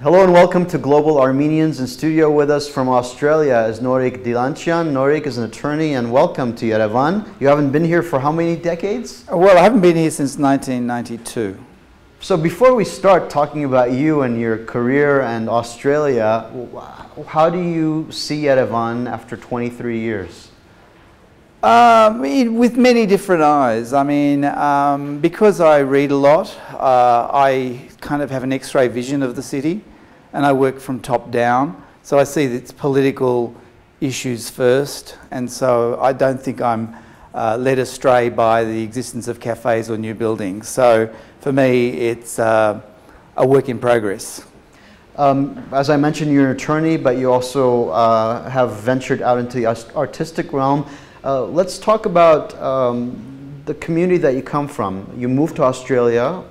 Hello and welcome to Global Armenians. In studio with us from Australia is Noric Dilanchian. Noric is an attorney, and welcome to Yerevan. You haven't been here for how many decades? Well, I haven't been here since 1992. So before we start talking about you and your career and Australia, how do you see Yerevan after 23 years? With many different eyes. I mean, because I read a lot, I kind of have an X-ray vision of the city, and I work from top down. So I see its political issues first, and so I don't think I'm led astray by the existence of cafes or new buildings. So for me, it's a work in progress. As I mentioned, you're an attorney, but you also have ventured out into the artistic realm. Let's talk about the community that you come from. You moved to Australia.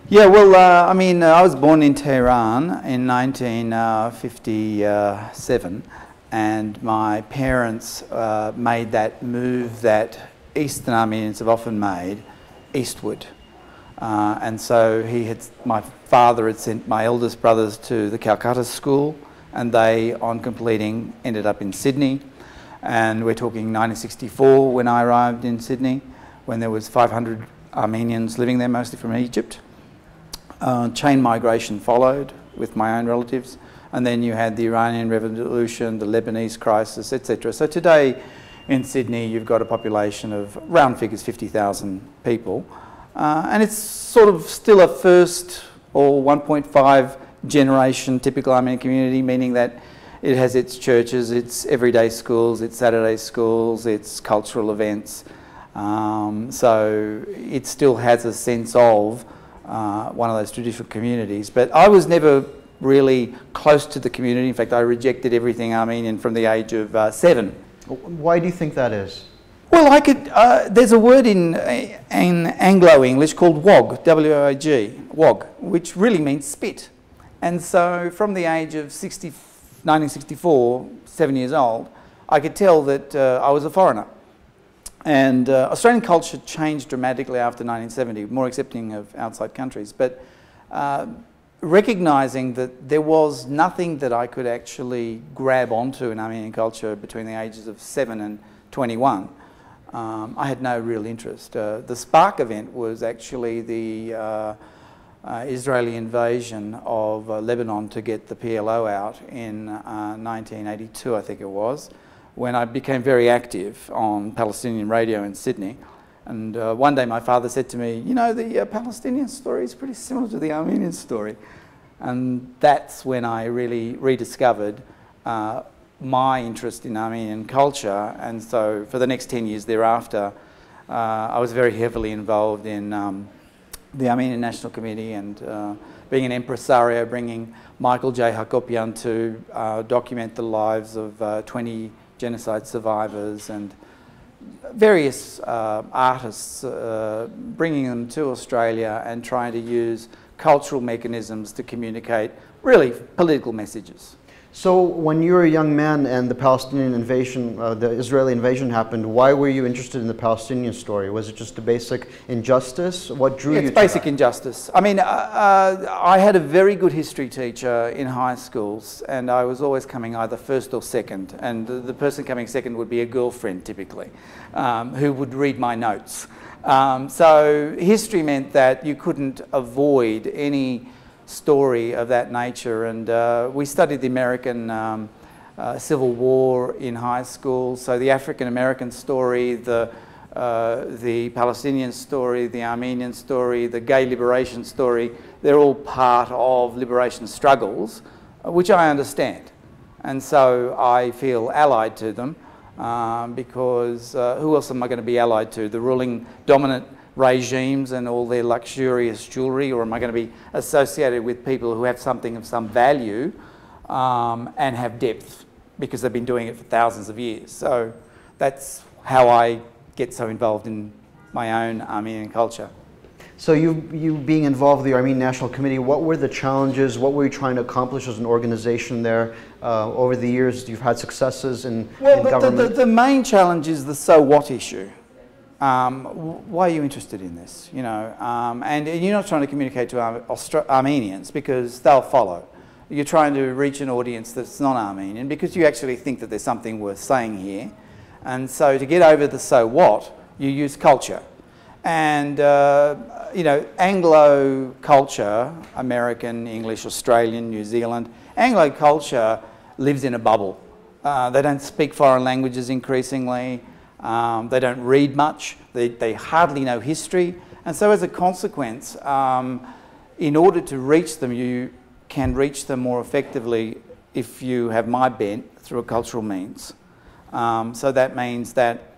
Yeah, well, I mean, I was born in Tehran in 1957, and my parents made that move that Eastern Armenians have often made, eastward. And so my father had sent my eldest brothers to the Calcutta school, and they, on completing, ended up in Sydney. And we're talking 1964 when I arrived in Sydney, when there was 500 Armenians living there, mostly from Egypt. Chain migration followed with my own relatives, and then you had the Iranian Revolution, the Lebanese crisis, etc. So today in Sydney you've got a population of, round figures, 50,000 people, and it's sort of still a first or 1.5 generation typical Armenian community, meaning that it has its churches, its everyday schools, its Saturday schools, its cultural events. So it still has a sense of one of those traditional communities. But I was never really close to the community. In fact, I rejected everything Armenian from the age of 7. Why do you think that is? Well, there's a word in Anglo-English called wog, W-O-G, wog, which really means spit. And so from the age of 1964, 7 years old, I could tell that I was a foreigner. And Australian culture changed dramatically after 1970, more accepting of outside countries. But recognising that there was nothing that I could actually grab onto in Armenian culture between the ages of 7 and 21, I had no real interest. The spark event was actually the Israeli invasion of Lebanon to get the PLO out in 1982, I think it was, when I became very active on Palestinian radio in Sydney. And one day my father said to me, you know, the Palestinian story is pretty similar to the Armenian story. And that's when I really rediscovered my interest in Armenian culture. And so for the next 10 years thereafter, I was very heavily involved in the Armenian National Committee and being an impresario, bringing Michael J. Hakopian to document the lives of 20 genocide survivors and various artists, bringing them to Australia and trying to use cultural mechanisms to communicate really political messages. So when you were a young man and the Palestinian invasion, the Israeli invasion happened, why were you interested in the Palestinian story? Was it just a basic injustice? What drew you to that? It's basic injustice. I mean, I had a very good history teacher in high schools, and I was always coming either first or second, and the person coming second would be a girlfriend typically, who would read my notes. So history meant that you couldn't avoid any story of that nature, and we studied the American Civil War in high school, so the African-American story, the Palestinian story, the Armenian story, the gay liberation story, they're all part of liberation struggles, which I understand. And so I feel allied to them because who else am I going to be allied to? The ruling dominant regimes and all their luxurious jewellery, or am I going to be associated with people who have something of some value and have depth because they've been doing it for thousands of years? So that's how I get so involved in my own Armenian culture. So you being involved with the Armenian National Committee, what were the challenges? What were you trying to accomplish as an organization there? Over the years, you've had successes in government. The main challenge is the so what issue. Why are you interested in this? You know, and you're not trying to communicate to Armenians because they'll follow. you're trying to reach an audience that's non-Armenian because you actually think that there's something worth saying here. And so to get over the so what, you use culture. And, you know, Anglo culture, American, English, Australian, New Zealand, Anglo culture lives in a bubble. They don't speak foreign languages increasingly. They don't read much. They hardly know history. And so as a consequence, in order to reach them, you can reach them more effectively if you have my bent through a cultural means. So that means that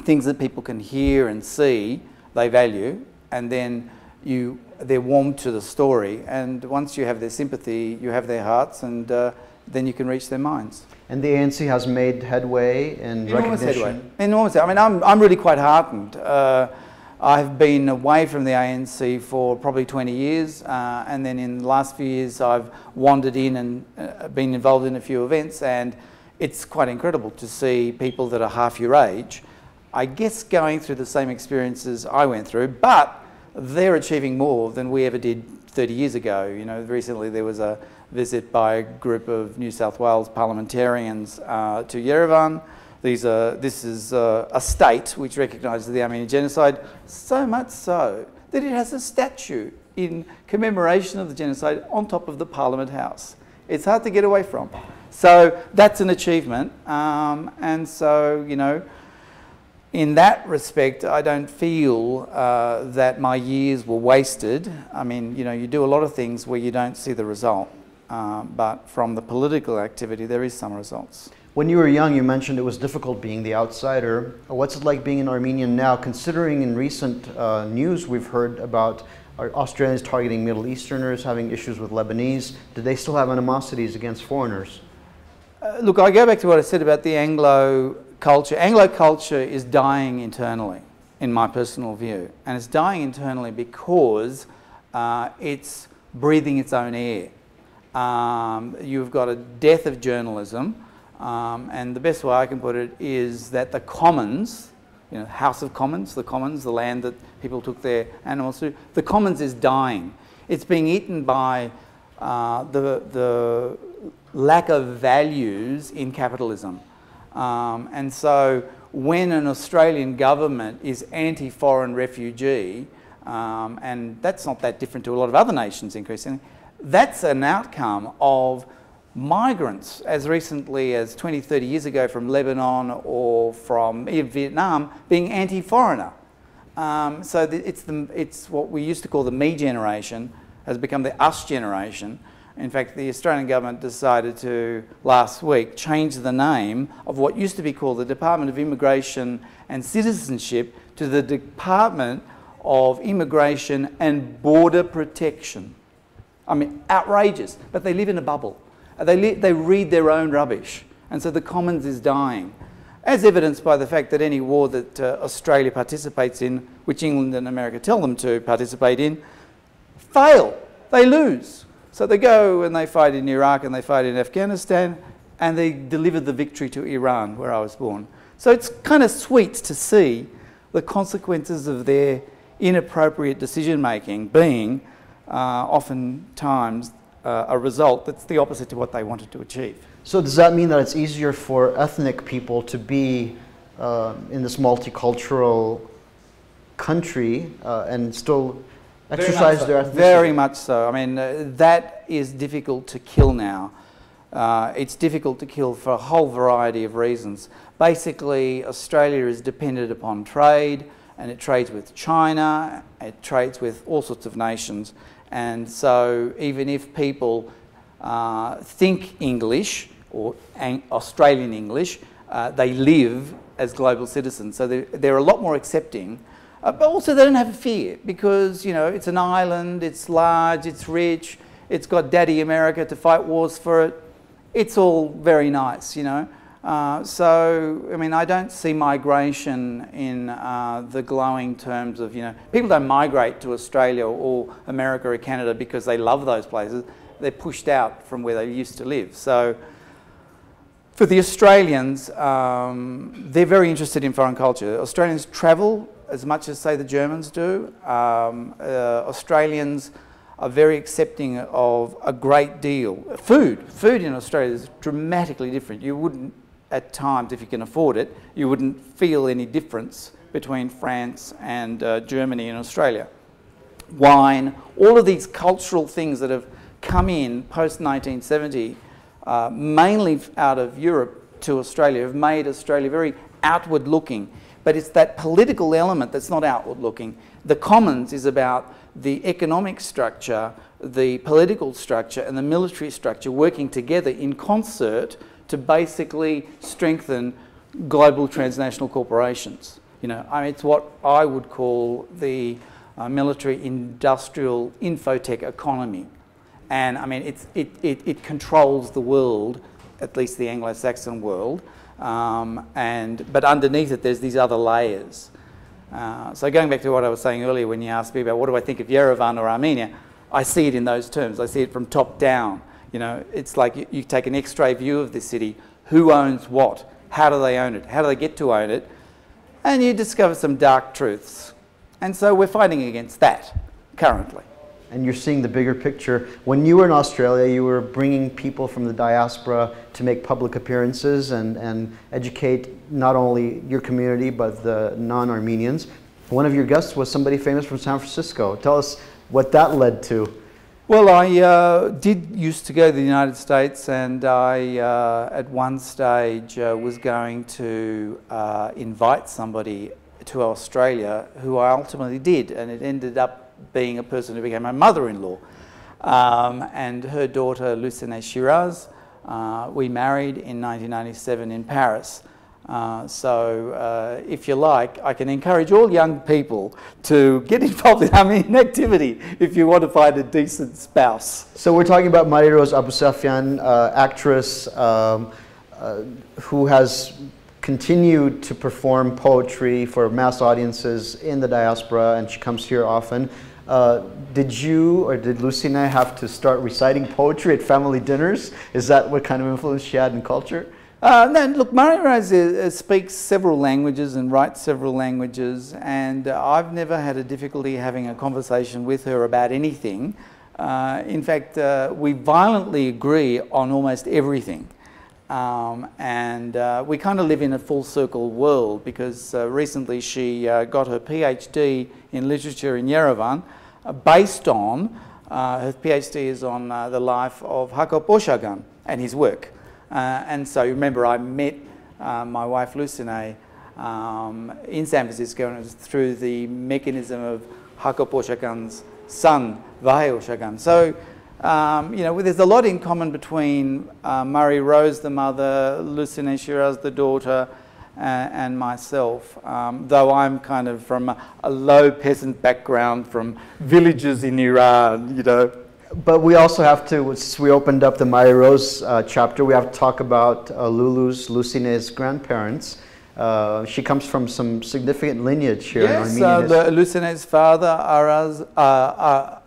things that people can hear and see, they value, and then they're warm to the story. And once you have their sympathy, you have their hearts, and then you can reach their minds. And the ANC has made headway in recognition. Enormous headway. I mean, I'm really quite heartened. I've been away from the ANC for probably 20 years, and then in the last few years I've wandered in and been involved in a few events, and it's quite incredible to see people that are half your age, I guess, going through the same experiences I went through, but they're achieving more than we ever did 30 years ago. You know, recently there was a visit by a group of New South Wales parliamentarians to Yerevan. This is a state which recognises the Armenian genocide, so much so that it has a statue in commemoration of the genocide on top of the Parliament House. It's hard to get away from. So that's an achievement, and so, you know, in that respect, I don't feel that my years were wasted. I mean, you know, you do a lot of things where you don't see the result, but from the political activity, there is some results. When you were young, you mentioned it was difficult being the outsider. What's it like being an Armenian now, considering in recent news we've heard about Australians targeting Middle Easterners, having issues with Lebanese? Do they still have animosities against foreigners? Look, I go back to what I said about the Anglo culture. Anglo culture is dying internally, in my personal view. And it's dying internally because it's breathing its own air. You've got a death of journalism. And the best way I can put it is that the Commons, you know, House of Commons, the land that people took their animals to, the Commons is dying. It's being eaten by the lack of values in capitalism. And so when an Australian government is anti-foreign refugee, and that's not that different to a lot of other nations increasingly, that's an outcome of migrants as recently as 20, 30 years ago from Lebanon or from even Vietnam being anti-foreigner. So it's what we used to call the me generation has become the us generation. In fact, the Australian government decided to, last week, change the name of what used to be called the Department of Immigration and Citizenship to the Department of Immigration and Border Protection. I mean, outrageous, but they live in a bubble. They read their own rubbish, and so the Commons is dying, as evidenced by the fact that any war that Australia participates in, which England and America tell them to participate in, fail. They lose. So they go and they fight in Iraq and they fight in Afghanistan, and they deliver the victory to Iran, where I was born. So it's kind of sweet to see the consequences of their inappropriate decision-making being oftentimes a result that's the opposite to what they wanted to achieve. So does that mean that it's easier for ethnic people to be in this multicultural country and still exercise their ethnicity? Very much so. I mean, that is difficult to kill now. It's difficult to kill for a whole variety of reasons. Basically, Australia is dependent upon trade, and it trades with China, it trades with all sorts of nations. And so even if people think English or Australian English, they live as global citizens. So they're a lot more accepting. But also they don't have a fear because, you know, it's an island, it's large, it's rich, it's got Daddy America to fight wars for it. It's all very nice, you know. So, I mean, I don't see migration in the glowing terms of, you know, people don't migrate to Australia or America or Canada because they love those places. They're pushed out from where they used to live. So, for the Australians, they're very interested in foreign culture. Australians travel as much as, say, the Germans do. Australians are very accepting of a great deal. Food in Australia is dramatically different. You wouldn't, at times, if you can afford it, you wouldn't feel any difference between France and Germany and Australia. Wine, all of these cultural things that have come in post-1970, mainly out of Europe to Australia, have made Australia very outward-looking. But it's that political element that's not outward-looking. The Commons is about the economic structure, the political structure and the military structure working together in concert to basically strengthen global transnational corporations. You know, I mean, it's what I would call the military industrial infotech economy. And I mean, it controls the world, at least the Anglo-Saxon world, but underneath it there's these other layers. So going back to what I was saying earlier when you asked me about what do I think of Yerevan or Armenia, I see it in those terms. I see it from top down. You know, it's like you take an X-ray view of this city. Who owns what? How do they own it? How do they get to own it? And you discover some dark truths. And so we're fighting against that currently. And you're seeing the bigger picture. When you were in Australia, you were bringing people from the diaspora to make public appearances and educate not only your community, but the non-Armenians. One of your guests was somebody famous from San Francisco. Tell us what that led to. Well, I did used to go to the United States, and I, at one stage, was going to invite somebody to Australia, who I ultimately did, and it ended up being a person who became my mother-in-law, and her daughter Lucine Shiraz. We married in 1997 in Paris. So if you like, I can encourage all young people to get involved in Armenian activity if you want to find a decent spouse. So we're talking about Marie-Rose Abousafian, actress who has continued to perform poetry for mass audiences in the diaspora, and she comes here often. Did you or did Lucine have to start reciting poetry at family dinners? Is that what kind of influence she had in culture? No, look, Marie-Rose speaks several languages and writes several languages, and I've never had a difficulty having a conversation with her about anything. In fact, we violently agree on almost everything. We kind of live in a full circle world, because recently she got her PhD in literature in Yerevan based on, her PhD is on the life of Hakop Oshagan and his work. And so remember, I met my wife Lucine in San Francisco, and it was through the mechanism of Hakop Oshagan's son, Vahe Oshagan. So you know, there's a lot in common between Marie-Rose, the mother, Lucine Shiraz, the daughter, and myself, though I'm kind of from a low peasant background from villages in Iran, you know. But we also have to, since we opened up the Marie-Rose chapter, we have to talk about Lucine's grandparents. She comes from some significant lineage here in Armenia. Yes, Lucine's father,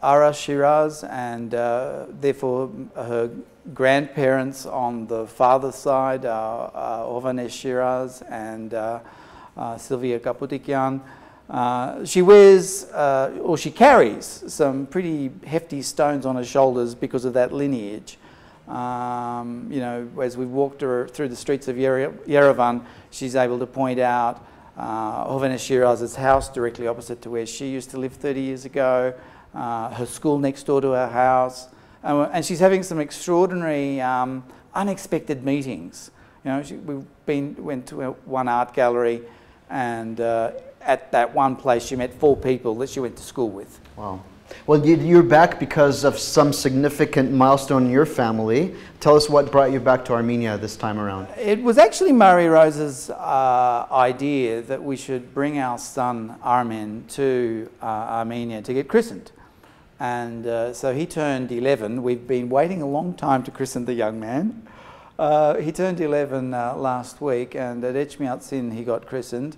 Ara Shiraz, and therefore her grandparents on the father's side, Ovanes Shiraz and Sylvia Kaputikian. She wears, or she carries, some pretty hefty stones on her shoulders because of that lineage. You know, as we walked her through the streets of Yerevan, she's able to point out Ovanes Shiraz's house directly opposite to where she used to live 30 years ago, her school next door to her house, and she's having some extraordinary, unexpected meetings. You know, went to one art gallery, and at that one place she met 4 people that she went to school with. Wow. Well, you're back because of some significant milestone in your family. Tell us what brought you back to Armenia this time around. It was actually Marie-Rose's idea that we should bring our son Armen to Armenia to get christened. And so he turned 11. We've been waiting a long time to christen the young man. He turned 11 last week, and at Echmiadzin he got christened.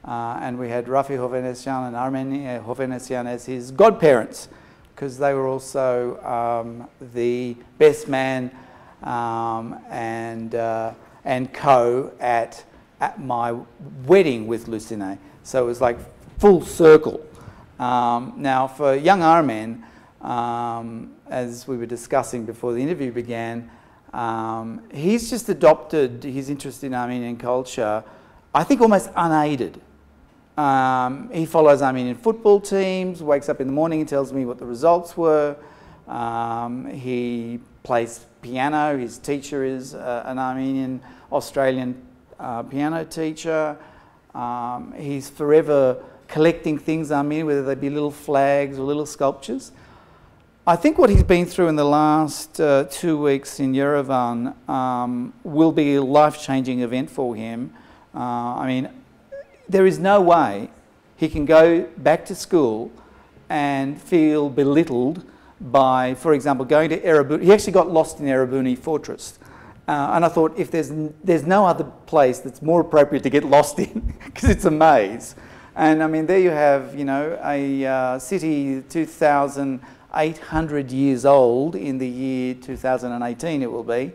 And we had Rafi Hovhannisyan and Armenia Hovhannisyan as his godparents, because they were also the best man and co at my wedding with Lucine. So it was like full circle. Now for young Armen, as we were discussing before the interview began, he's just adopted his interest in Armenian culture, I think almost unaided. He follows Armenian football teams, wakes up in the morning and tells me what the results were. He plays piano. His teacher is an Armenian-Australian piano teacher. He's forever collecting things Armenian, whether they be little flags or little sculptures. I think what he's been through in the last 2 weeks in Yerevan will be a life-changing event for him. I mean, there is no way he can go back to school and feel belittled by, for example, going to Erebuni. He actually got lost in Erebuni Fortress. And I thought, if there's no other place that's more appropriate to get lost in, because it's a maze. And I mean, there you have, you know, a city 2,800 years old in the year 2018 it will be.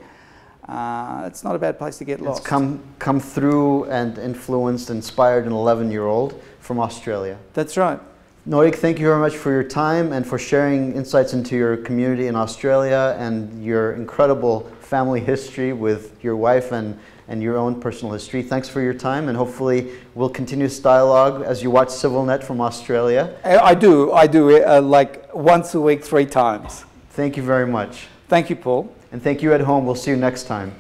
It's not a bad place to get lost. It's come through and influenced, inspired an 11-year-old from Australia. That's right. Noric, thank you very much for your time and for sharing insights into your community in Australia and your incredible family history with your wife and your own personal history. Thanks for your time, and hopefully we'll continue this dialogue as you watch CivilNet from Australia. I do like once a week, 3 times. Thank you very much. Thank you, Paul. And thank you at home. We'll see you next time.